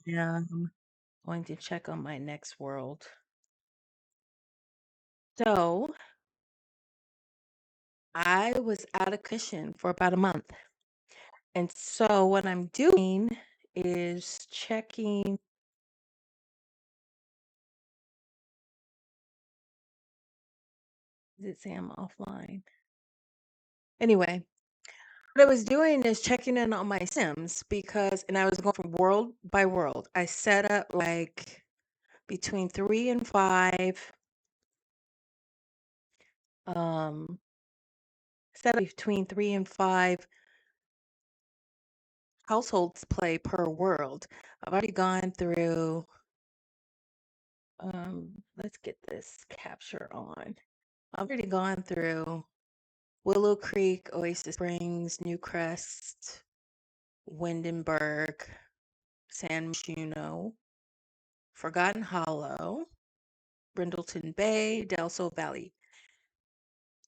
Yeah, I'm going to check on my next world. So I was out of commission for about a month. And so what I'm doing is checking. Did it say I'm offline? Anyway, what I was doing is checking in on my Sims because, and I was going from world by world. I set up like between 3 and 5, um, set up between 3 and 5 households play per world. I've already gone through, let's get this capture on. I've already gone through Willow Creek, Oasis Springs, Newcrest, Windenburg, San Myshuno, Forgotten Hollow, Brindleton Bay, Del Sol Valley.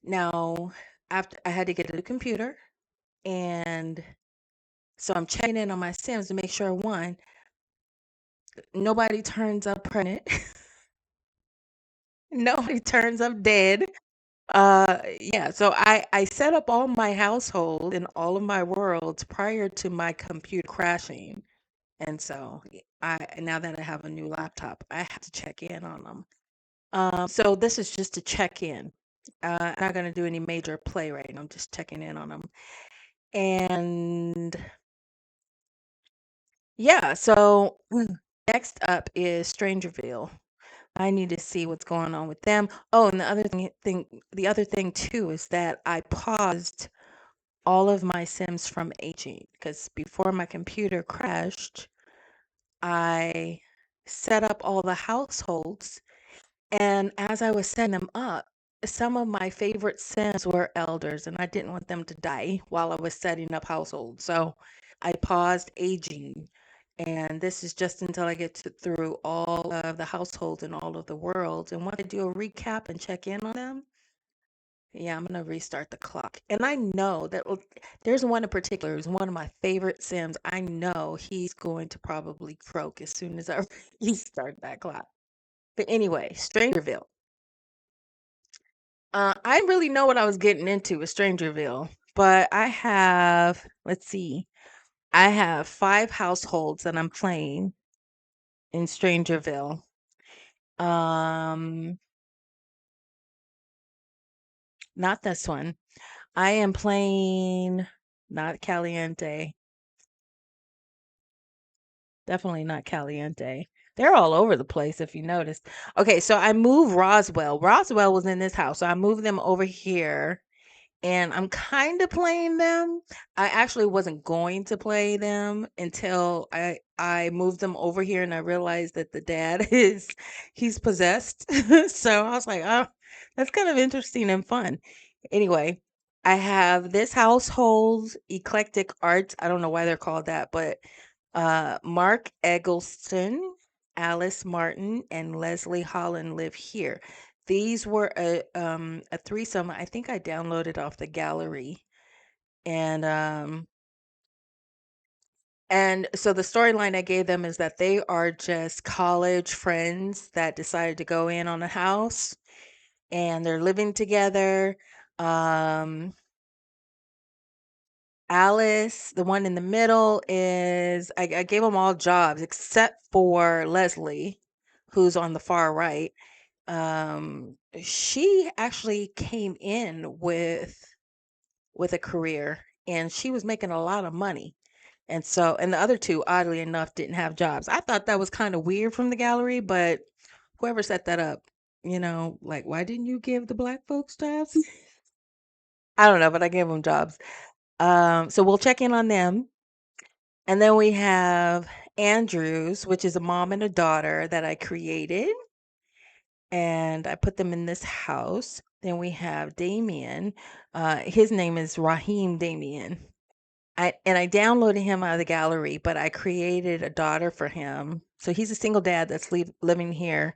Now, after I had to get a new computer, and so I'm checking in on my Sims to make sure one, nobody turns up pregnant, nobody turns up dead. Yeah, so I set up all my household and all of my worlds prior to my computer crashing. And so I now that I have a new laptop, I have to check in on them. So this is just to check in. I'm not gonna do any major play right now. I'm just checking in on them. And yeah, so next up is Strangerville. I need to see what's going on with them. Oh, and the other thing too is that I paused all of my Sims from aging because before my computer crashed, I set up all the households. And as I was setting them up, some of my favorite Sims were elders, and I didn't want them to die while I was setting up households. So I paused aging. And this is just until I get through all of the households in all of the worlds. And when I do a recap and check in on them, yeah, I'm gonna restart the clock. And I know that there's one in particular who's one of my favorite Sims. I know he's going to probably croak as soon as I restart that clock. But anyway, Strangerville. I didn't really know what I was getting into with Strangerville, but I have, let's see, I have 5 households that I'm playing in Strangerville. Um, Not this one. I am playing not Caliente. Definitely not Caliente. They're all over the place if you notice. Okay, so I moved Roswell. Roswell was in this house, so I moved them over here and I'm kind of playing them. I actually wasn't going to play them until I moved them over here and I realized that the dad he's possessed. So I was like, "Oh, that's kind of interesting and fun." Anyway, I have this household eclectic arts. I don't know why they're called that, but Mark Eggleston, Alice Martin, and Leslie Holland live here. These were a threesome. I think I downloaded off the gallery. And and so the storyline I gave them is that they are just college friends that decided to go in on a house and they're living together. Um Alice, the one in the middle is I gave them all jobs except for Leslie, who's on the far right. She actually came in with a career and she was making a lot of money. And so, and the other two, oddly enough, didn't have jobs. I thought that was kind of weird from the gallery, but whoever set that up, like, why didn't you give the black folks jobs? I don't know, but I gave them jobs. So we'll check in on them. And then we have Andrews, which is a mom and a daughter that I created. And I put them in this house. Then we have Damien. His name is Raheem Damien. I downloaded him out of the gallery, but I created a daughter for him. So he's a single dad that's living here.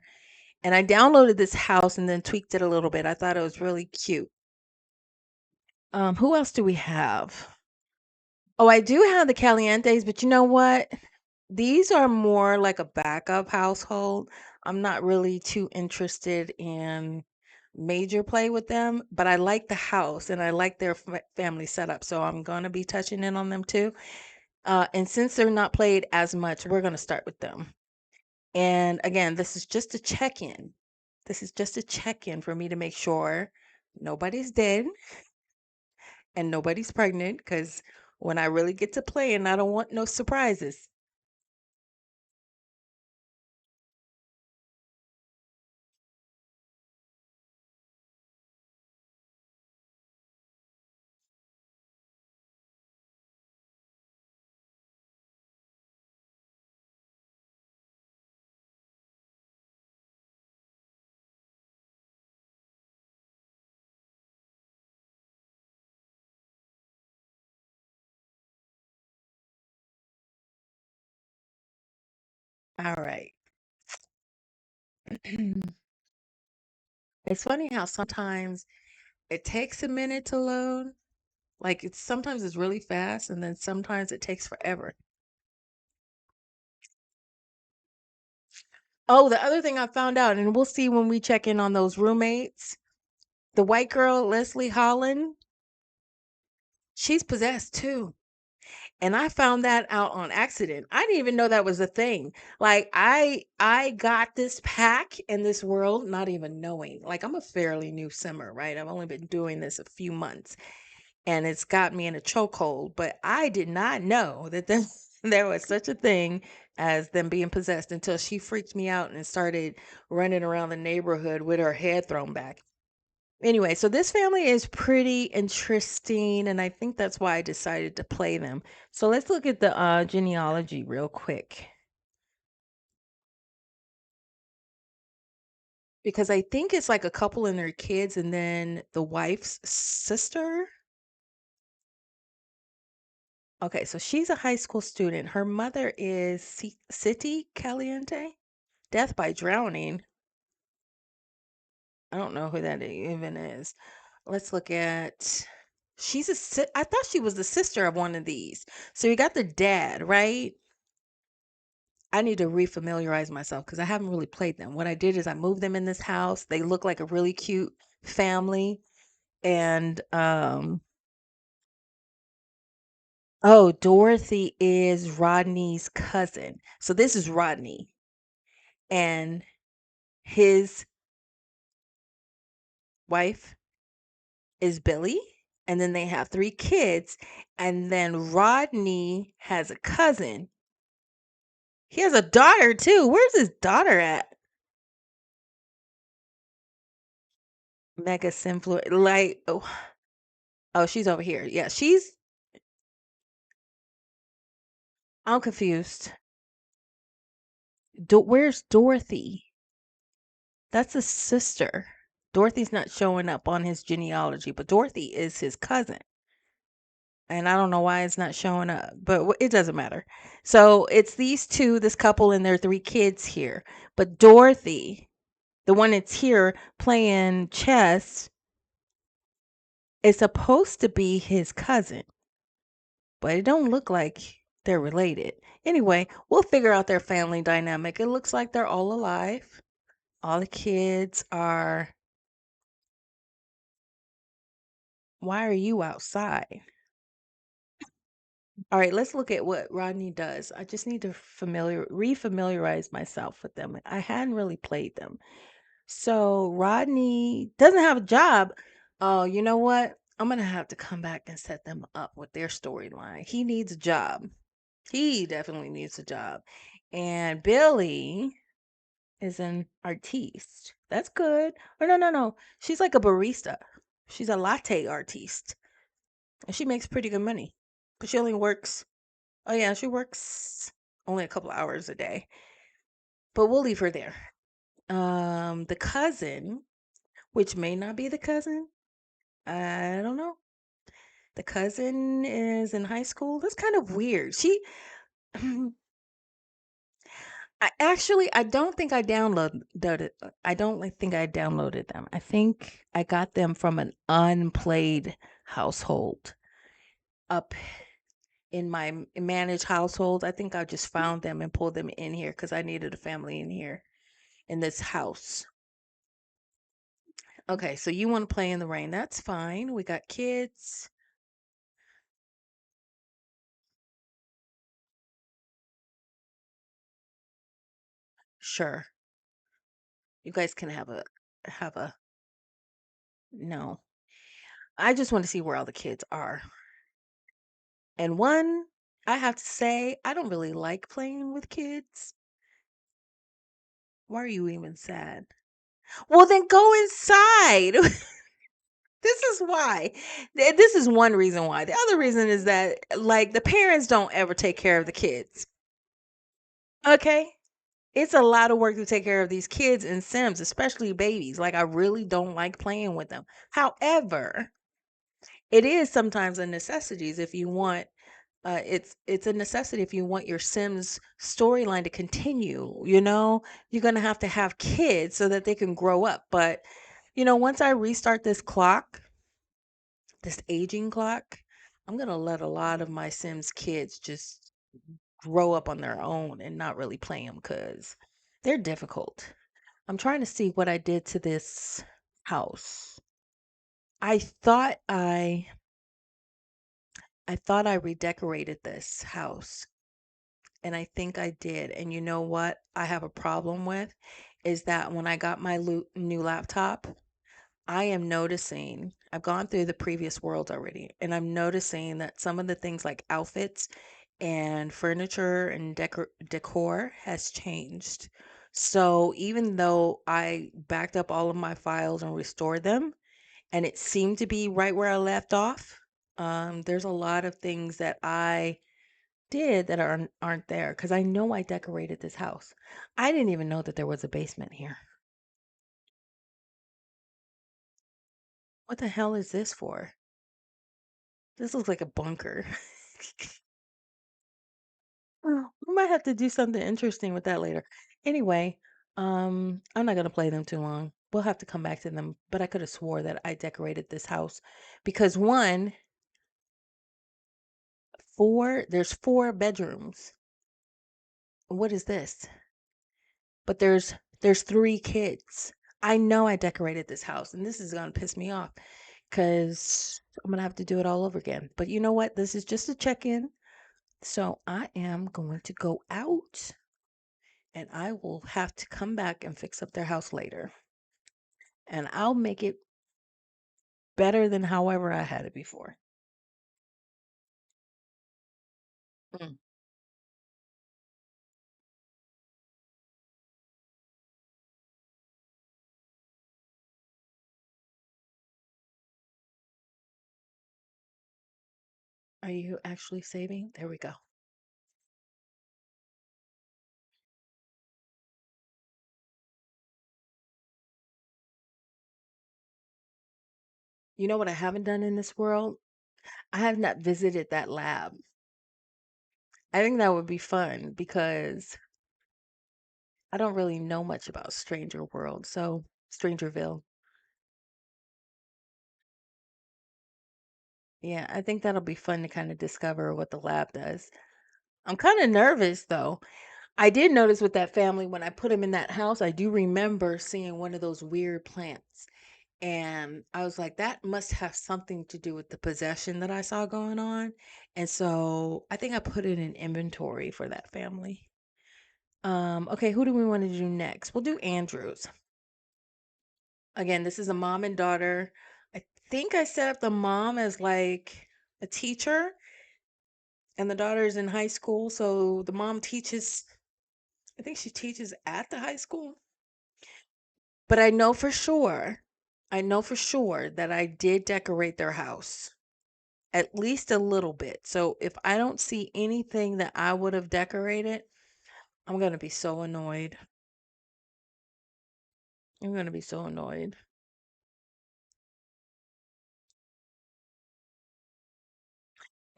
And I downloaded this house and then tweaked it a little bit. I thought it was really cute. Who else do we have? Oh, I do have the Calientes, but you know what? These are more like a backup household. I'm not really too interested in major play with them, but I like the house and I like their family setup. So I'm going to be touching in on them too. And since they're not played as much, we're going to start with them. And again, this is just a check in. This is just a check in for me to make sure nobody's dead and nobody's pregnant because when I really get to playing, I don't want no surprises. All right. It's funny how sometimes it takes a minute to load. Like it's sometimes it's really fast and then sometimes it takes forever. Oh, the other thing I found out, and we'll see when we check in on those roommates, the white girl, Leslie Holland, she's possessed too. And I found that out on accident. I didn't even know that was a thing. Like I got this pack in this world not even knowing. Like I'm a fairly new simmer, right? I've only been doing this a few months and it's got me in a chokehold, but I did not know that there was such a thing as them being possessed until she freaked me out and started running around the neighborhood with her head thrown back. Anyway, so this family is pretty interesting, and I think that's why I decided to play them. So let's look at the genealogy real quick because I think it's like a couple and their kids, and then the wife's sister. Okay, so she's a high school student. Her mother is City Caliente, death by drowning. I don't know who that even is. Let's look at. I thought she was the sister of one of these. So you got the dad, right? I need to refamiliarize myself because I haven't really played them. What I did is I moved them in this house. They look like a really cute family. And oh, Dorothy is Rodney's cousin. So this is Rodney and his wife is Billy. And then they have three kids. And then Rodney has a cousin. He has a daughter too. Where's his daughter at? Mega Sinflu like oh, she's over here. Yeah, I'm confused. Where's Dorothy? That's a sister. Dorothy's not showing up on his genealogy, but Dorothy is his cousin. And I don't know why it's not showing up, but it doesn't matter. So it's these two, this couple, and their three kids here. But Dorothy, the one that's here playing chess, is supposed to be his cousin, but it don't look like they're related. Anyway, we'll figure out their family dynamic. It looks like they're all alive. All the kids are. Why are you outside? All right, let's look at what Rodney does. I just need to refamiliarize myself with them. I hadn't really played them. So Rodney doesn't have a job. Oh, you know what? I'm gonna have to come back and set them up with their storyline. He needs a job. He definitely needs a job. And Billy is an artiste. That's good. Or no, no, no. She's like a barista. She's a latte artiste. And she makes pretty good money. But she only works, oh yeah, she works only a couple hours a day. But we'll leave her there. The cousin, which may not be the cousin, I don't know. The cousin is in high school. That's kind of weird. I don't think I downloaded it. I don't think I downloaded them. I think I got them from an unplayed household up in my managed households. I think I just found them and pulled them in here because I needed a family in here in this house. Okay, so you want to play in the rain. That's fine. We got kids. Sure. You guys can have a no. I just want to see where all the kids are. And one, I have to say, I don't really like playing with kids. Why are you even sad? Well, then go inside. This is why. This is one reason why. The other reason is that, like, the parents don't ever take care of the kids. Okay? It's a lot of work to take care of these kids and Sims, especially babies. Like, I really don't like playing with them. However, it is sometimes a necessity if you want it's a necessity if you want your Sims storyline to continue, you're going to have kids so that they can grow up. But, once I restart this aging clock, I'm going to let a lot of my Sims kids just grow up on their own and not really play them because they're difficult. I'm trying to see what I did to this house. I thought I redecorated this house, and I think I did. And you know what I have a problem with is that when I got my new laptop, I am noticing I've gone through the previous world already, and I'm noticing that some of the things like outfits and furniture and decor has changed. So even though I backed up all of my files and restored them, and it seemed to be right where I left off, there's a lot of things that I did that aren't there because I know I decorated this house. I didn't even know that there was a basement here. What the hell is this for? This looks like a bunker. Oh, we might have to do something interesting with that later. Anyway, I'm not gonna play them too long. We'll have to come back to them. But I could have swore that I decorated this house because there's four bedrooms. What is this? But there's three kids. I know I decorated this house, and this is gonna piss me off because I'm gonna have to do it all over again. But you know what? This is just a check-in. So I am going to go out and I will have to come back and fix up their house later. And I'll make it better than however I had it before. Mm. Are you actually saving? There we go. You know what I haven't done in this world? I have not visited that lab. I think that would be fun because I don't really know much about Stranger World, so Strangerville. Yeah, I think that'll be fun to kind of discover what the lab does. I'm kind of nervous though. I did notice with that family when I put them in that house, I do remember seeing one of those weird plants. And I was like, that must have something to do with the possession that I saw going on. And so I think I put it in inventory for that family. Okay, who do we want to do next? We'll do Andrews. Again, this is a mom and daughter. I think I set up the mom as like a teacher and the daughter is in high school. So the mom teaches, I think she teaches at the high school. But I know for sure that I did decorate their house at least a little bit. So if I don't see anything that I would have decorated, I'm going to be so annoyed. I'm going to be so annoyed.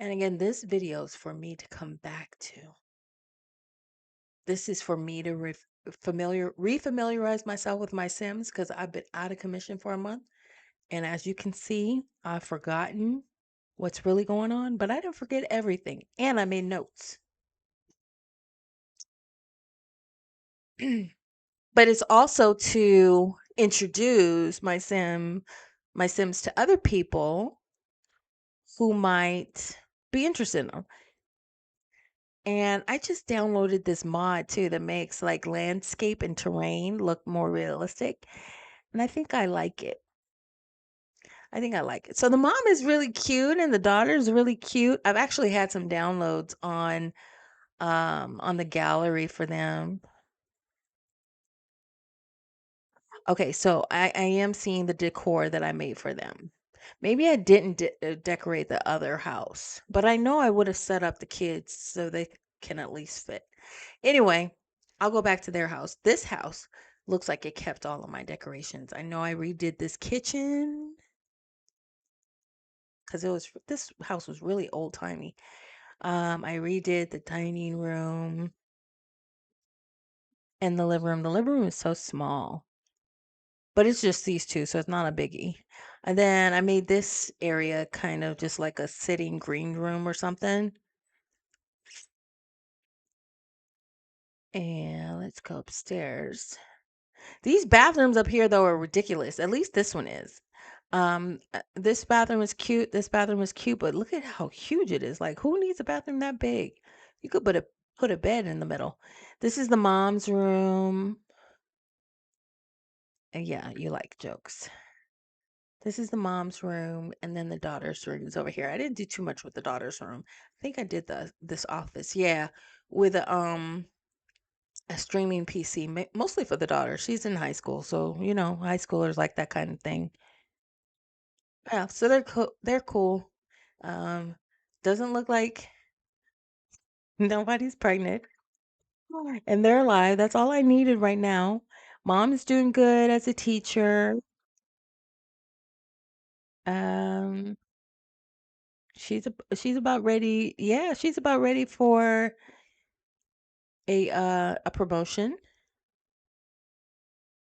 And again, this video is for me to come back to. This is for me to refamiliarize myself with my Sims because I've been out of commission for a month. And as you can see, I've forgotten what's really going on, but I didn't forget everything. And I made notes. But it's also to introduce my Sims to other people who might be interested in them. And I just downloaded this mod too that makes like landscape and terrain look more realistic. And I think I like it. I think I like it. So the mom is really cute and the daughter is really cute. I've actually had some downloads on the gallery for them. Okay, so I am seeing the decor that I made for them. Maybe I didn't decorate the other house, but I know I would have set up the kids so they can at least fit. Anyway, I'll go back to their house. This house looks like it kept all of my decorations. I know I redid this kitchen because this house was really old timey. I redid the dining room and the living room. The living room is so small. But it's just these 2, so it's not a biggie. And then I made this area kind of just like a sitting green room or something. And let's go upstairs. These bathrooms up here though are ridiculous. At least this one is. This bathroom is cute. This bathroom is cute, but look at how huge it is. Like who needs a bathroom that big? You could put a bed in the middle. This is the mom's room. And yeah, you like jokes. This is the mom's room, and then the daughter's room is over here. I didn't do too much with the daughter's room. I think I did this office, yeah, with a streaming PC, mostly for the daughter. She's in high school, so high schoolers like that kind of thing. Yeah, so they're cool. They're cool. Um, doesn't look like nobody's pregnant, and they're alive. That's all I needed right now. Mom is doing good as a teacher. Um, she's about ready. Yeah, she's about ready for a promotion.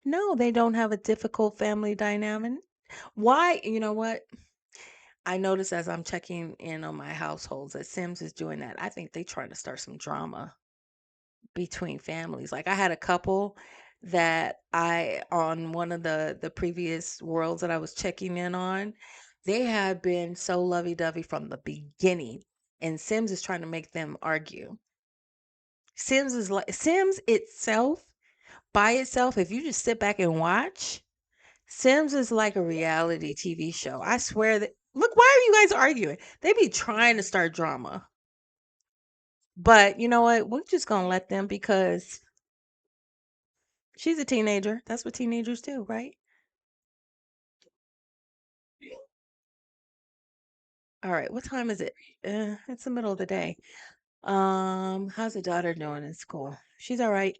No, they don't have a difficult family dynamic. Why? You know what? I notice as I'm checking in on my households that Sims is doing that. I think they trying to start some drama between families. Like I had a couple that I on one of the previous worlds that I was checking in on, they had been so lovey-dovey from the beginning, and Sims is trying to make them argue. Sims itself by itself, if you just sit back and watch, Sims is like a reality TV show. I swear that look, why are you guys arguing? They be trying to start drama. But you know what? We're just gonna let them because she's a teenager. That's what teenagers do, right? All right, what time is it? It's the middle of the day. How's the daughter doing in school? She's all right.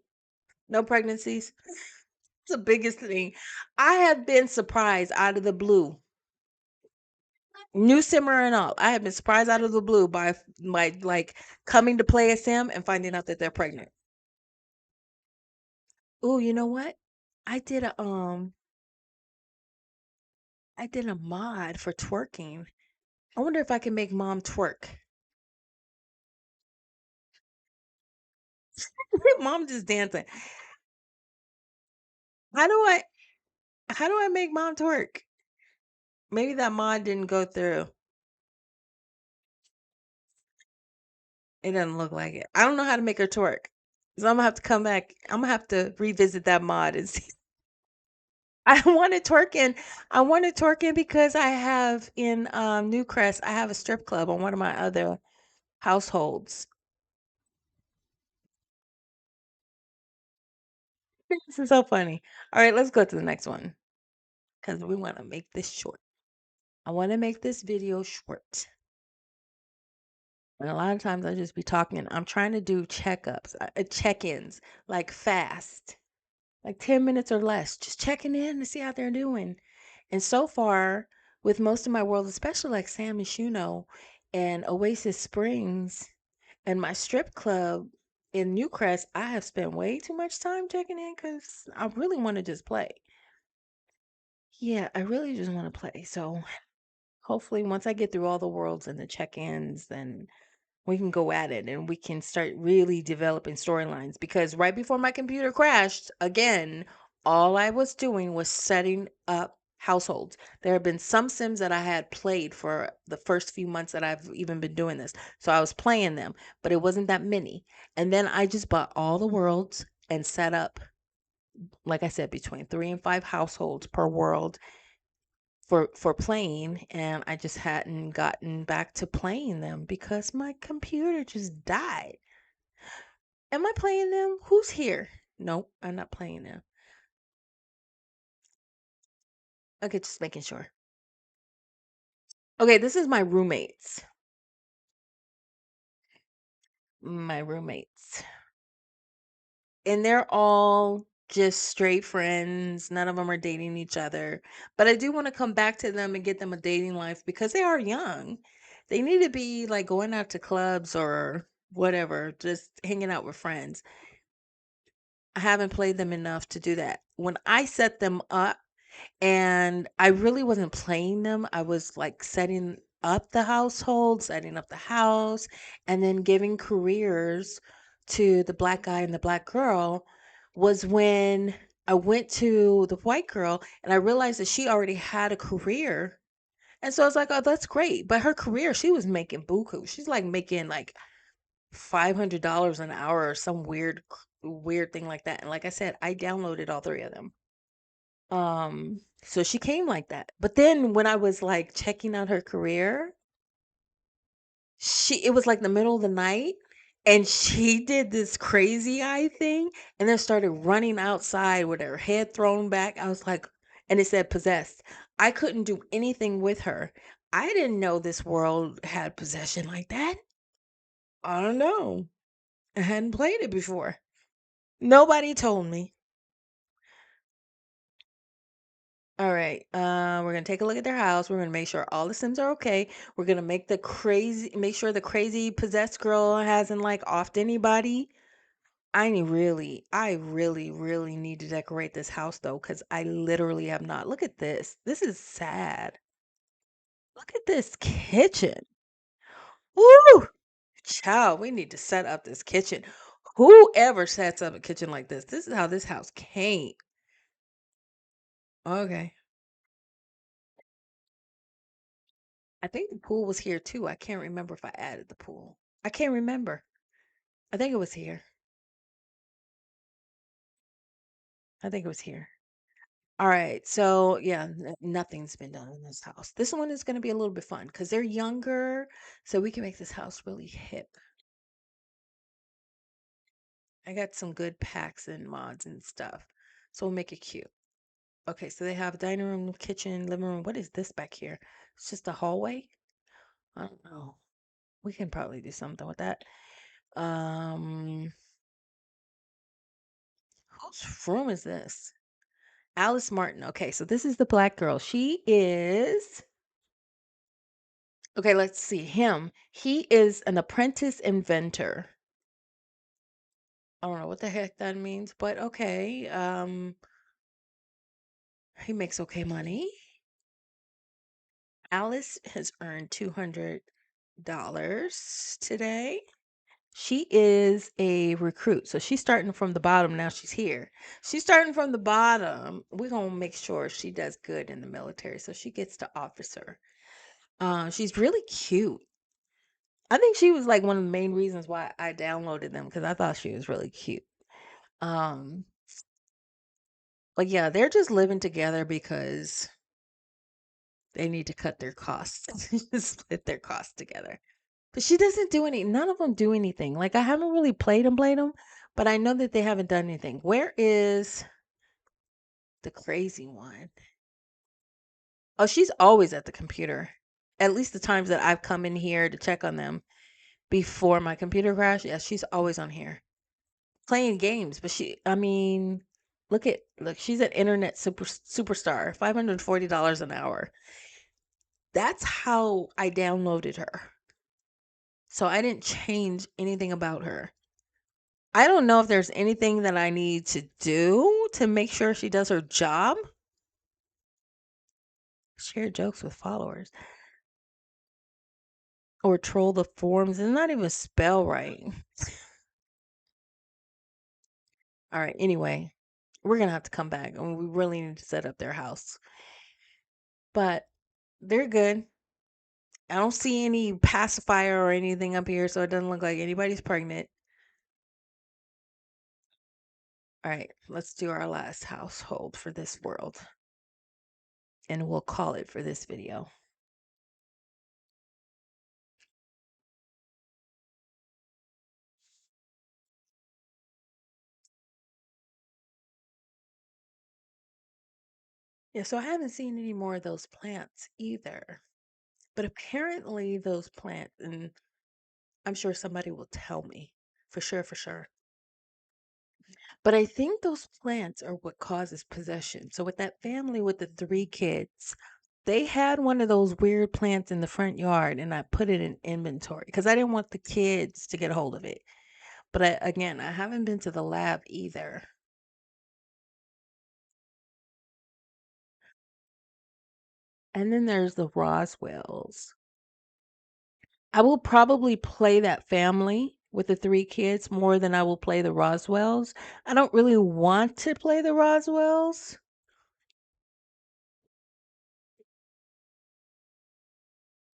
No pregnancies. It's the biggest thing. I have been surprised out of the blue. New simmer and all. I have been surprised out of the blue by my like coming to play a sim and finding out that they're pregnant. Oh, you know what? I did a um I did a mod for twerking. I wonder if I can make mom twerk. Mom just dancing. How do I how do I make mom twerk? Maybe that mod didn't go through. It doesn't look like it. I don't know how to make her twerk. So I'm gonna have to come back. I'm gonna have to revisit that mod and see. I wanted twerking. I wanted twerking because I have in Newcrest, I have a strip club on one of my other households. This is so funny. All right, let's go to the next one because we want to make this short. I want to make this video short. And a lot of times I just be talking. I'm trying to do checkups, check-ins, like fast, like 10 minutes or less, just checking in to see how they're doing. And so far, with most of my world, especially like San Myshuno and Oasis Springs and my strip club in Newcrest, I have spent way too much time checking in because I really want to just play. Yeah, I really just want to play. So hopefully once I get through all the worlds and the check-ins, then we can go at it and we can start really developing storylines because right before my computer crashed again, all I was doing was setting up households. There have been some Sims that I had played for the first few months that I've even been doing this. So I was playing them, but it wasn't that many. And then I just bought all the worlds and set up, like I said, between 3 and 5 households per world for playing, and I just hadn't gotten back to playing them because my computer just died. Am I playing them? Who's here? Nope, I'm not playing them. Okay, just making sure. Okay, this is my roommates. My roommates. And they're all just straight friends. None of them are dating each other. But I do want to come back to them and get them a dating life because they are young. They need to be like going out to clubs or whatever, just hanging out with friends. I haven't played them enough to do that. When I set them up, and I really wasn't playing them, I was like setting up the household, setting up the house, and then giving careers to the black guy and the black girl was when I went to the white girl and I realized that she already had a career. And so I was like, oh, that's great. But her career, she was making buku. She's like making like $500 an hour or some weird thing like that. And like I said, I downloaded all 3 of them. So she came like that. But then when I was like checking out her career, it was like the middle of the night and she did this crazy eye thing and then started running outside with her head thrown back. I was like, and it said possessed. I couldn't do anything with her. I didn't know this world had possession like that. I don't know. I hadn't played it before. Nobody told me. All right. We're gonna take a look at their house. We're gonna make sure all the Sims are okay. We're gonna make sure the crazy possessed girl hasn't like offed anybody. I really need to decorate this house though, because I literally have not. Look at this. This is sad. Look at this kitchen. Woo! Child, we need to set up this kitchen. Whoever sets up a kitchen like this is how this house came. Okay. I think the pool was here too. I can't remember if I added the pool. I can't remember. I think it was here. I think it was here. All right. So, yeah, nothing's been done in this house. This one is going to be a little bit fun because they're younger. So we can make this house really hip. I got some good packs and mods and stuff. So we'll make it cute. Okay. So they have dining room, kitchen, living room. What is this back here? It's just a hallway. I don't know. We can probably do something with that. Um, whose room is this? Alice Martin. Okay, so this is the black girl. She is okay, let's see him. He is an apprentice inventor. I don't know what the heck that means, but okay. He makes okay money. Alice has earned $200 today. She is a recruit. So she's starting from the bottom. Now she's here. She's starting from the bottom. We're going to make sure she does good in the military. So she gets to officer. She's really cute. I think she was like one of the main reasons why I downloaded them because I thought she was really cute. Um, but yeah, they're just living together because they need to cut their costs, split their costs together. But she doesn't do none of them do anything. Like I haven't really played them, but I know that they haven't done anything. Where is the crazy one? Oh, she's always at the computer. At least the times that I've come in here to check on them before my computer crashed. Yeah, she's always on here. Playing games, but I mean, look, she's an internet superstar, $540 an hour. That's how I downloaded her. So I didn't change anything about her. I don't know if there's anything that I need to do to make sure she does her job. Share jokes with followers. or troll the forums. It's not even spell right. All right. Anyway, we're gonna have to come back, and we really need to set up their house. But they're good. I don't see any pacifier or anything up here, so it doesn't look like anybody's pregnant. All right, let's do our last household for this world, and we'll call it for this video. Yeah, so I haven't seen any more of those plants either. But apparently those plants, and I'm sure somebody will tell me for sure, for sure. But I think those plants are what causes possession. So with that family with the three kids, they had one of those weird plants in the front yard, and I put it in inventory because I didn't want the kids to get a hold of it. But again, I haven't been to the lab either. And then there's the Roswells. I will probably play that family with the three kids more than I will play the Roswells. I don't really want to play the Roswells.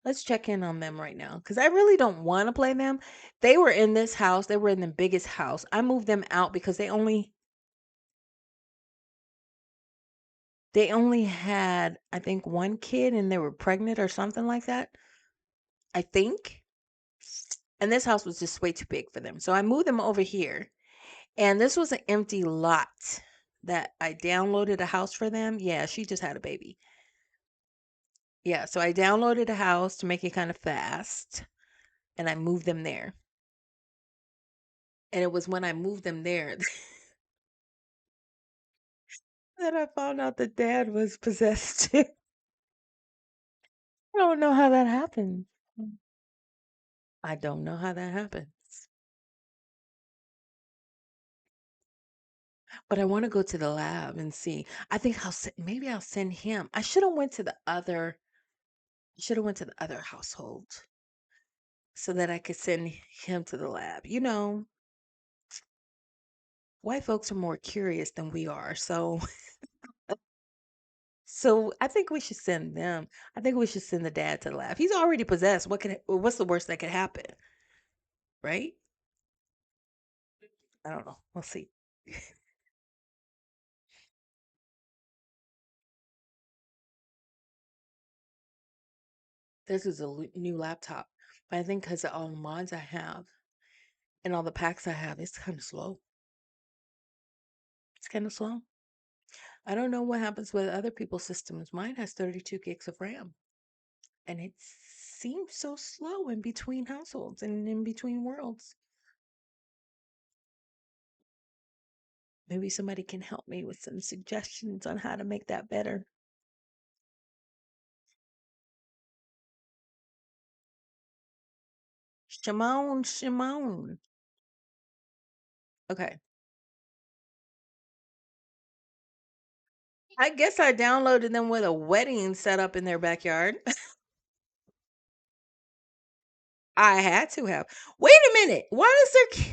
Let's check in on them right now because I really don't want to play them. They were in this house. They were in the biggest house. I moved them out because they only had, I think, one kid, and they were pregnant or something like that. I think. And this house was just way too big for them. So I moved them over here. And this was an empty lot that I downloaded a house for them. Yeah, she just had a baby. Yeah, so I downloaded a house to make it kind of fast, and I moved them there. And it was when I moved them there that I found out the dad was possessed too. I don't know how that happened. I don't know how that happens. But I want to go to the lab and see. I think maybe I'll send him. I should have went to the other household so that I could send him to the lab. White folks are more curious than we are. So I think we should send them. I think we should send the dad to the lab. He's already possessed. What's the worst that could happen? Right? I don't know. We'll see. This is a new laptop. But I think because of all the mods I have and all the packs I have, it's kind of slow. It's kind of slow. I don't know what happens with other people's systems. Mine has 32 gigs of RAM, and it seems so slow in between households and in between worlds. Maybe somebody can help me with some suggestions on how to make that better. Shimon, Shimon. Okay. I guess I downloaded them with a wedding set up in their backyard. I had to have. Wait a minute. Why does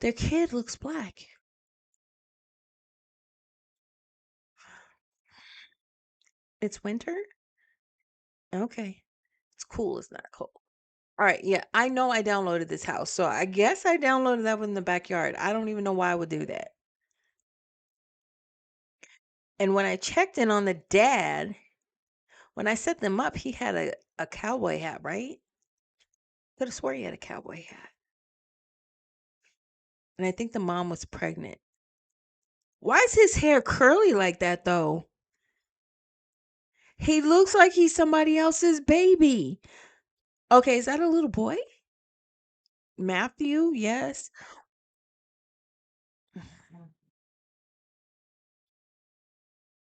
their kid looks black? It's winter? Okay. It's cool. It's not cold. All right. Yeah. I know I downloaded this house. So I guess I downloaded that one in the backyard. I don't even know why I would do that. And when I checked in on the dad, when I set them up, he had a cowboy hat, right? Could have swore he had a cowboy hat. And I think the mom was pregnant. Why is his hair curly like that, though? He looks like he's somebody else's baby. Okay, is that a little boy? Matthew? Yes.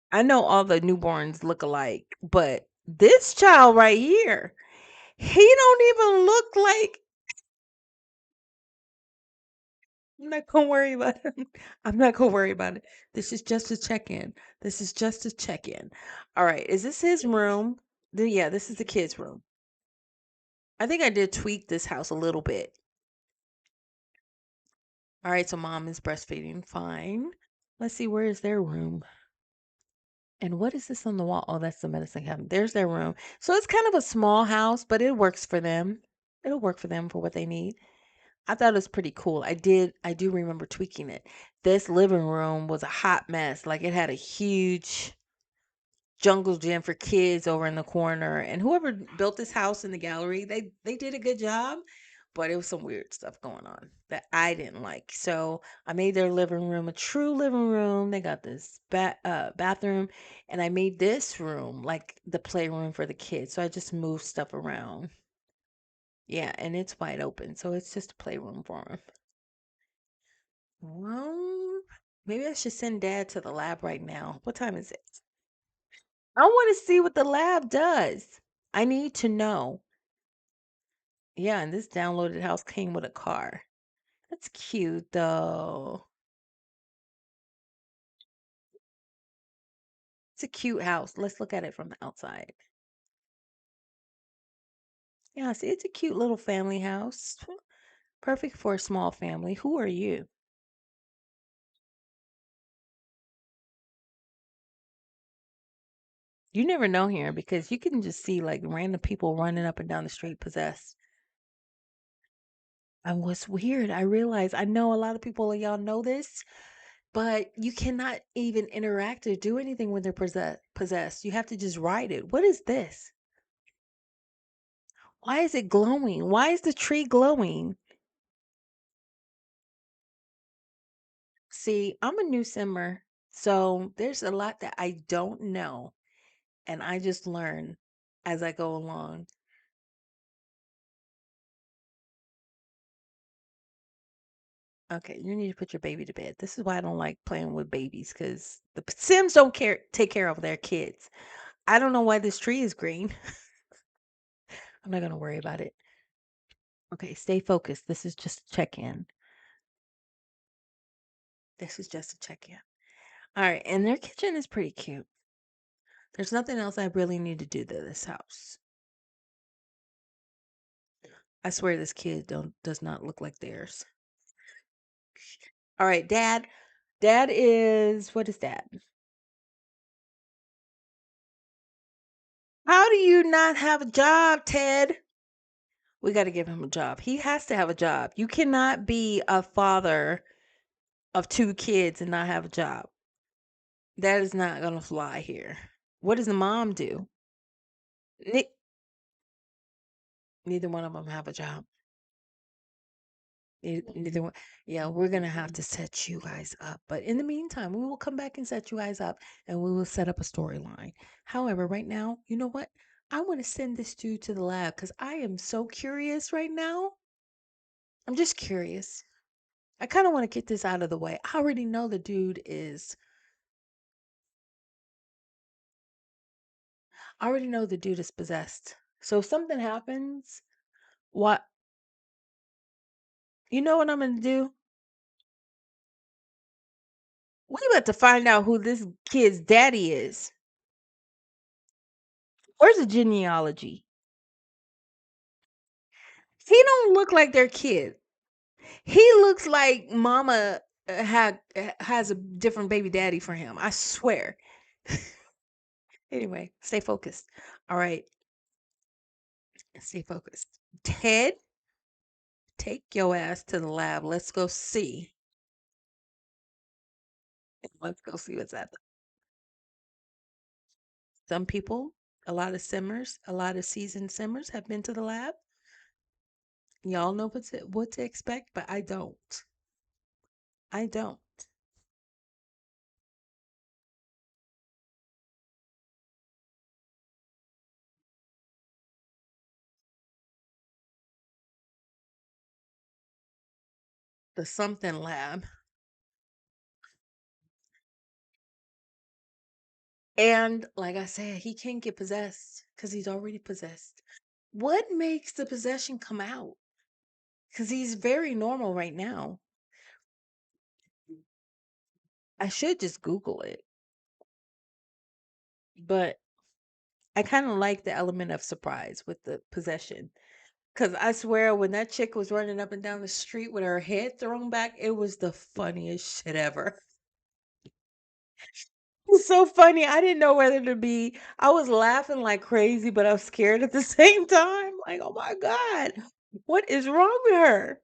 I know all the newborns look alike, but this child right here, he don't even look like. I'm not gonna worry about him. I'm not gonna worry about it. This is just a check-in. This is just a check-in. All right, is this his room? Yeah, this is the kids' room. I think I did tweak this house a little bit. All right, so mom is breastfeeding. Fine. Let's see, where is their room? And what is this on the wall? Oh, that's the medicine cabinet. There's their room. So it's kind of a small house, but it works for them. It'll work for them for what they need. I thought it was pretty cool. I do remember tweaking it. This living room was a hot mess. Like it had a huge jungle gym for kids over in the corner. And whoever built this house in the gallery, they did a good job, but it was some weird stuff going on that I didn't like. So I made their living room a true living room. They got this bathroom, and I made this room like the playroom for the kids. So I just moved stuff around. Yeah, and it's wide open, so it's just a playroom for them. Well, maybe I should send Dad to the lab right now. What time is it? I want to see what the lab does. I need to know. Yeah, and this downloaded house came with a car. That's cute though. It's a cute house. Let's look at it from the outside. Yeah, see, it's a cute little family house. Perfect for a small family. Who are you? You never know here because you can just see like random people running up and down the street possessed. And what's weird, I realize I know a lot of people of y'all know this, but you cannot even interact or do anything when they're possessed. You have to just ride it. What is this? Why is it glowing? Why is the tree glowing? See, I'm a new simmer, so there's a lot that I don't know, and I just learn as I go along. Okay, you need to put your baby to bed. This is why I don't like playing with babies because the Sims don't take care of their kids. I don't know why this tree is green. I'm not gonna worry about it. Okay, stay focused. This is just a check-in. This is just a check-in. All right, and their kitchen is pretty cute. There's nothing else I really need to do to this house. I swear this kid don't does not look like theirs. All right, dad. Dad is what is that? How do you not have a job, Ted? We got to give him a job. He has to have a job. You cannot be a father of two kids and not have a job. That is not gonna fly here. What does the mom do? Ne- Neither one of them have a job. Neither one. Yeah, we're gonna have to set you guys up. But in the meantime, we will come back and set you guys up, and we will set up a storyline. However, right now, you know what? I want to send this dude to the lab because I am so curious right now. I'm just curious. I kind of want to get this out of the way. I already know the dude is. I already know the dude is possessed. So if something happens, what you know what I'm gonna do? We about to find out who this kid's daddy is. Where's the genealogy? He don't look like their kid. He looks like mama has a different baby daddy for him. I swear. Anyway, stay focused. All right, stay focused. Ted, take your ass to the lab. Let's go see. Let's go see what's at. Some people, a lot of simmers, a lot of seasoned simmers have been to the lab. Y'all know what to expect, but I don't. I don't. The something lab. And like I said, he can't get possessed because he's already possessed. What makes the possession come out? Because he's very normal right now. I should just Google it, but I kind of like the element of surprise with the possession. Cause I swear when that chick was running up and down the street with her head thrown back, it was the funniest shit ever. It was so funny. I didn't know whether to be I was laughing like crazy, but I was scared at the same time. Like, oh my God, what is wrong with her?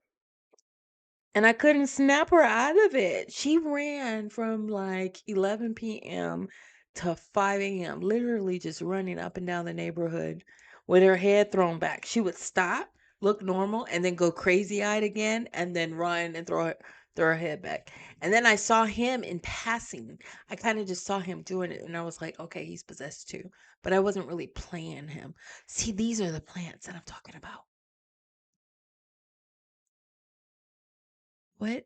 And I couldn't snap her out of it. She ran from like 11 p.m. to 5 a.m., literally just running up and down the neighborhood with her head thrown back. She would stop, look normal, and then go crazy-eyed again, and then run and throw her head back. And then I saw him in passing. I kind of just saw him doing it, and I was like, okay, he's possessed too. But I wasn't really playing him. See, these are the plants that I'm talking about. What?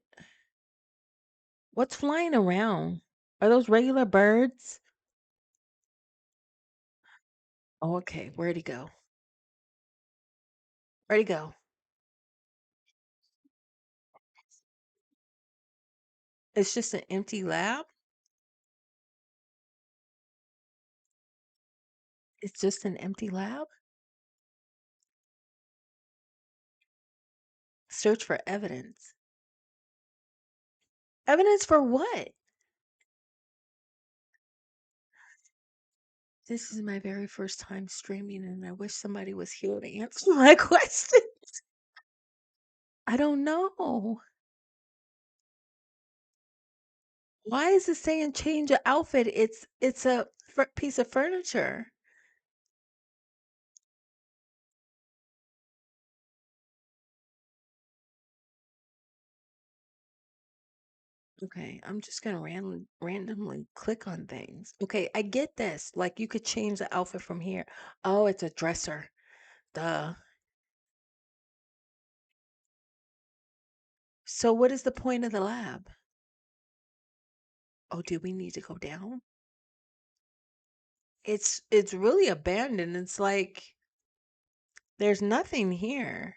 What's flying around? Are those regular birds? Oh, okay. Where'd he go? Where'd he go? It's just an empty lab? It's just an empty lab? Search for evidence. Evidence for what? This is my very first time streaming, and I wish somebody was here to answer my question. I don't know. Why is it saying change of outfit? It's a piece of furniture. Okay, I'm just gonna randomly click on things. Okay, I get this. Like you could change the outfit from here. Oh, it's a dresser. Duh. So what is the point of the lab? Oh, do we need to go down? It's really abandoned. It's like there's nothing here.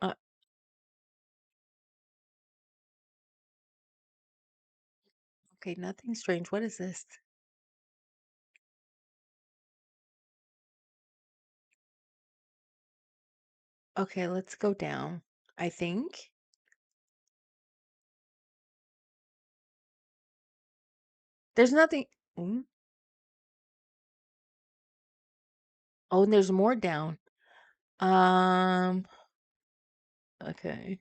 Uh, okay, nothing strange. What is this? Okay, let's go down. I think there's nothing. Mm, oh, and there's more down. Um, okay.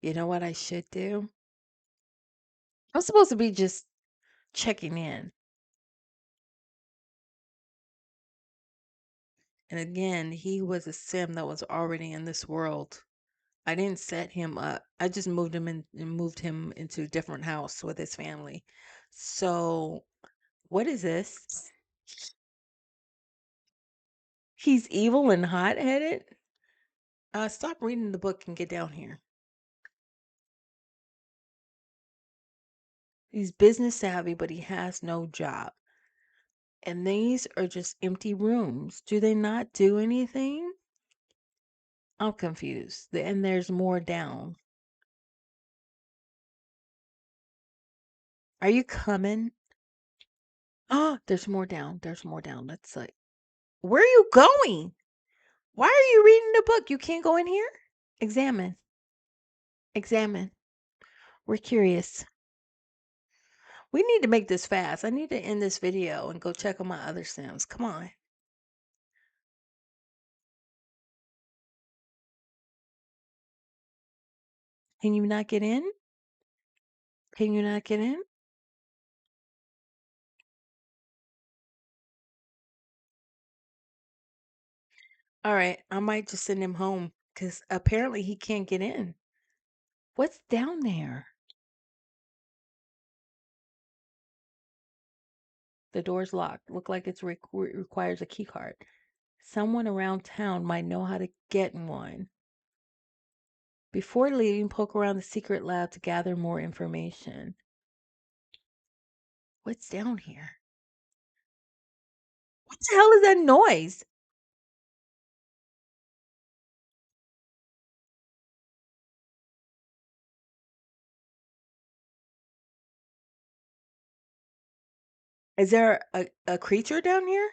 You know what I should do? I'm supposed to be just checking in. And again, he was a sim that was already in this world. I didn't set him up. I just moved him in and moved him into a different house with his family. So, what is this? He's evil and hot-headed? Stop reading the book and get down here. He's business savvy, but he has no job. And these are just empty rooms. Do they not do anything? I'm confused. And there's more down. Are you coming? Oh, there's more down. There's more down. Let's like, where are you going? Why are you reading the book? You can't go in here? Examine. Examine. We're curious. We need to make this fast. I need to end this video and go check on my other Sims. Come on. Can you not get in? Can you not get in? All right. I might just send him home because apparently he can't get in. What's down there? The door's locked. Look like it's requires a key card. Someone around town might know how to get one. Before leaving, poke around the secret lab to gather more information. What's down here? What the hell is that noise? Is there a creature down here?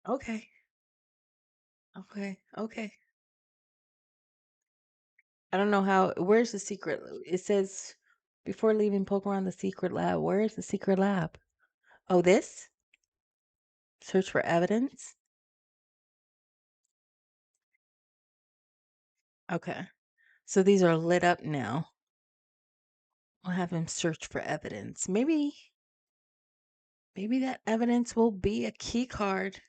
Okay. Okay. Okay. I don't know how. Where's the secret? It says before leaving, poke around the secret lab. Where is the secret lab? Oh, this? Search for evidence? Okay. So these are lit up now. I'll have him search for evidence. Maybe that evidence will be a key card.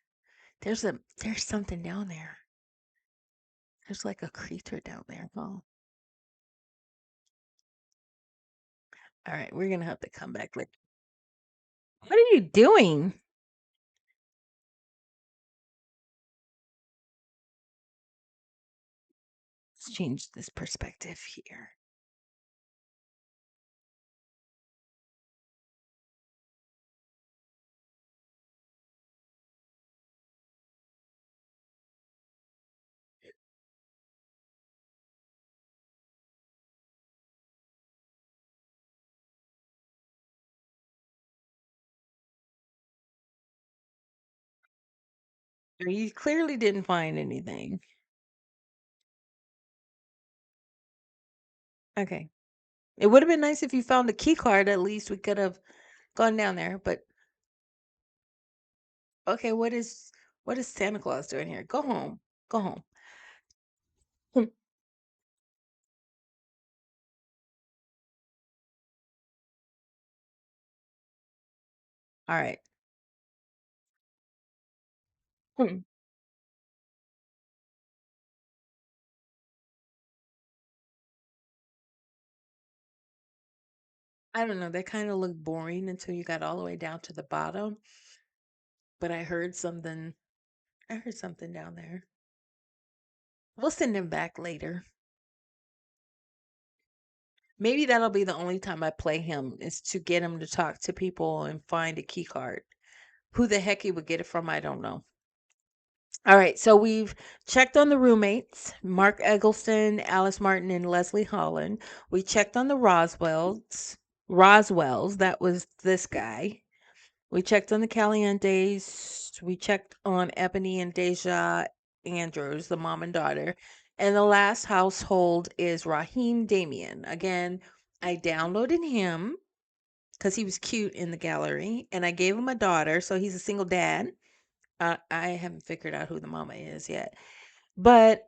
There's something down there. There's like a creature down there. Oh. All right, we're gonna have to come back later. What are you doing? Let's change this perspective here. You clearly didn't find anything. Okay. It would have been nice if you found a key card. At least we could have gone down there. But okay, what is Santa Claus doing here? Go home. Go home. Hmm. All right. Hmm. I don't know. They kind of looked boring until you got all the way down to the bottom. But I heard something. I heard something down there. We'll send him back later. Maybe that'll be the only time I play him is to get him to talk to people and find a key card. Who the heck he would get it from, I don't know. All right, so we've checked on the roommates, Mark Eggleston, Alice Martin, and Leslie Holland. We checked on the Roswells. Roswells, that was this guy. We checked on the Calientes. We checked on Ebony and Deja Andrews, the mom and daughter. And the last household is Raheem Damien. Again, I downloaded him because he was cute in the gallery, and I gave him a daughter, so he's a single dad. I haven't figured out who the mama is yet, but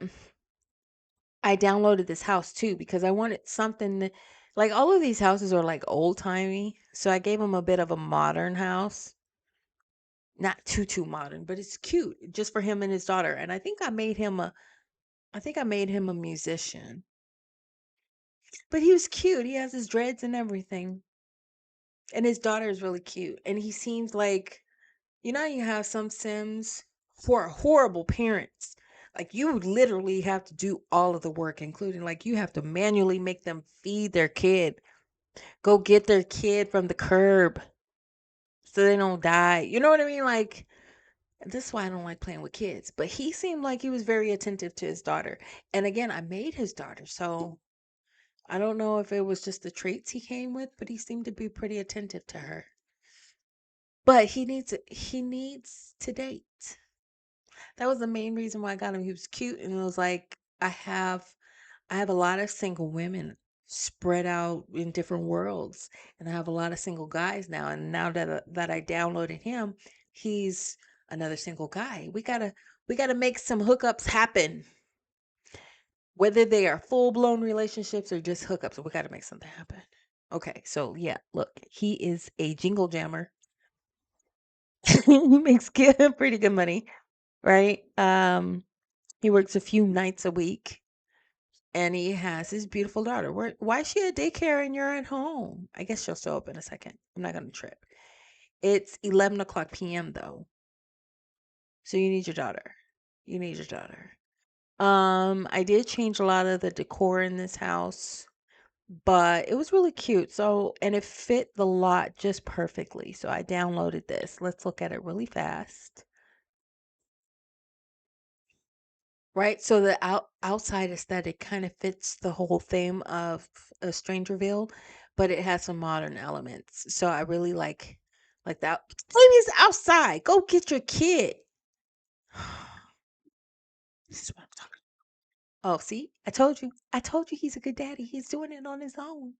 I downloaded this house too because I wanted something like all of these houses are like old timey, so I gave him a bit of a modern house. Not too modern, but it's cute just for him and his daughter. And I think I made him a musician. But he was cute. He has his dreads and everything. And his daughter is really cute. And he seems like how you have some Sims who are horrible parents. Like you would literally have to do all of the work, including like you have to manually make them feed their kid, go get their kid from the curb so they don't die. You know what I mean? Like this is why I don't like playing with kids. But he seemed like he was very attentive to his daughter. And again, I made his daughter. So I don't know if it was just the traits he came with, but he seemed to be pretty attentive to her. But he needs to date. That was the main reason why I got him. He was cute and it was like I have a lot of single women spread out in different worlds and I have a lot of single guys now and now that I downloaded him, he's another single guy. We got to make some hookups happen. Whether they are full-blown relationships or just hookups, we got to make something happen. Okay, so yeah, look, he is a jingle jammer. He makes pretty good money, right? He works a few nights a week and he has his beautiful daughter. Why is she at daycare and you're at home? I guess she'll show up in a second. I'm not going to trip. It's 11 o'clock p.m. though. So you need your daughter. You need your daughter. I did change a lot of the decor in this house, but it was really cute. So, and it fit the lot just perfectly. So I downloaded this. Let's look at it really fast. Right, so the outside aesthetic kind of fits the whole theme of Strangerville, but it has some modern elements. So I really like that. Baby's outside. Go get your kid. This is what I'm talking. Oh, see, I told you. I told you he's a good daddy. He's doing it on his own.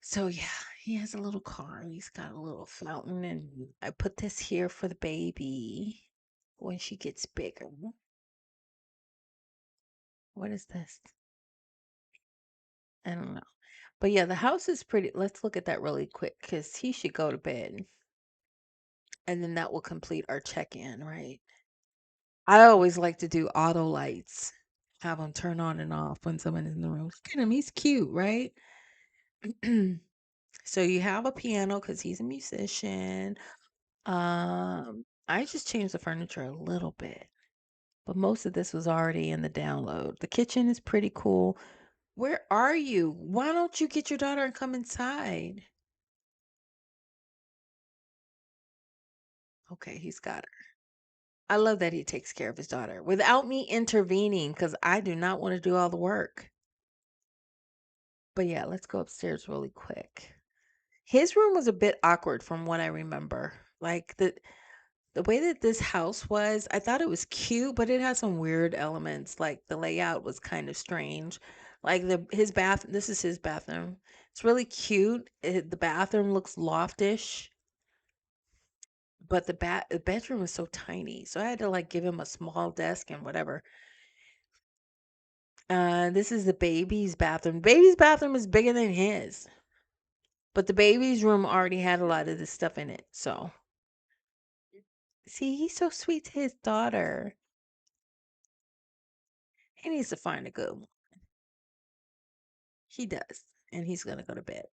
So yeah, he has a little car. He's got a little fountain, and I put this here for the baby when she gets bigger. What is this? I don't know. But yeah, the house is pretty. Let's look at that really quick because he should go to bed. And then that will complete our check-in, right? I always like to do auto lights, have them turn on and off when someone is in the room. Look at him, he's cute, right? So you have a piano because he's a musician. I just changed the furniture a little bit, but most of this was already in the download. The kitchen is pretty cool. Where are you? Why don't you get your daughter and come inside? Okay, he's got her. I love that he takes care of his daughter without me intervening because I do not want to do all the work. But yeah, let's go upstairs really quick. His room was a bit awkward from what I remember. Like the way that this house was, I thought it was cute, but it had some weird elements. Like the layout was kind of strange. Like this is his bathroom. It's really cute. The bathroom looks loftish, but the bedroom is so tiny. So I had to like give him a small desk and whatever. This is the baby's bathroom. Baby's bathroom is bigger than his, but the baby's room already had a lot of this stuff in it. So, see, he's so sweet to his daughter. He needs to find a good one. He does, and he's gonna go to bed.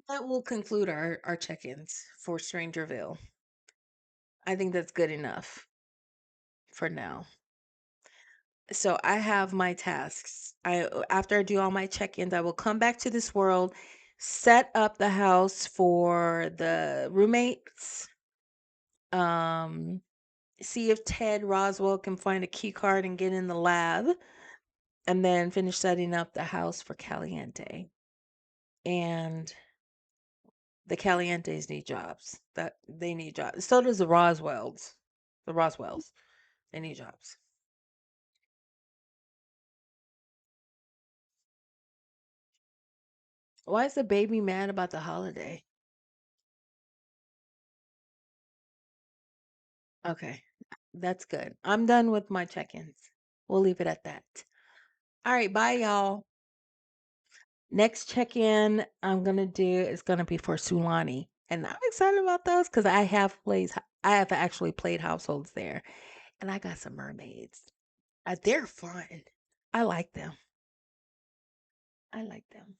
That will conclude our check-ins for Strangerville. I think that's good enough for now. So I have my tasks. After I do all my check-ins, I will come back to this world, set up the house for the roommates. Um, see if Ted Roswell can find a key card and get in the lab, and then finish setting up the house for Caliente. And the Calientes need jobs. That they need jobs. So does the Roswells. The Roswells. They need jobs. Why is the baby mad about the holiday? Okay. That's good. I'm done with my check-ins. We'll leave it at that. All right, bye y'all. Next check-in I'm gonna do is gonna be for Sulani. And I'm excited about those because I have actually played households there. And I got some mermaids. They're fun. I like them. I like them.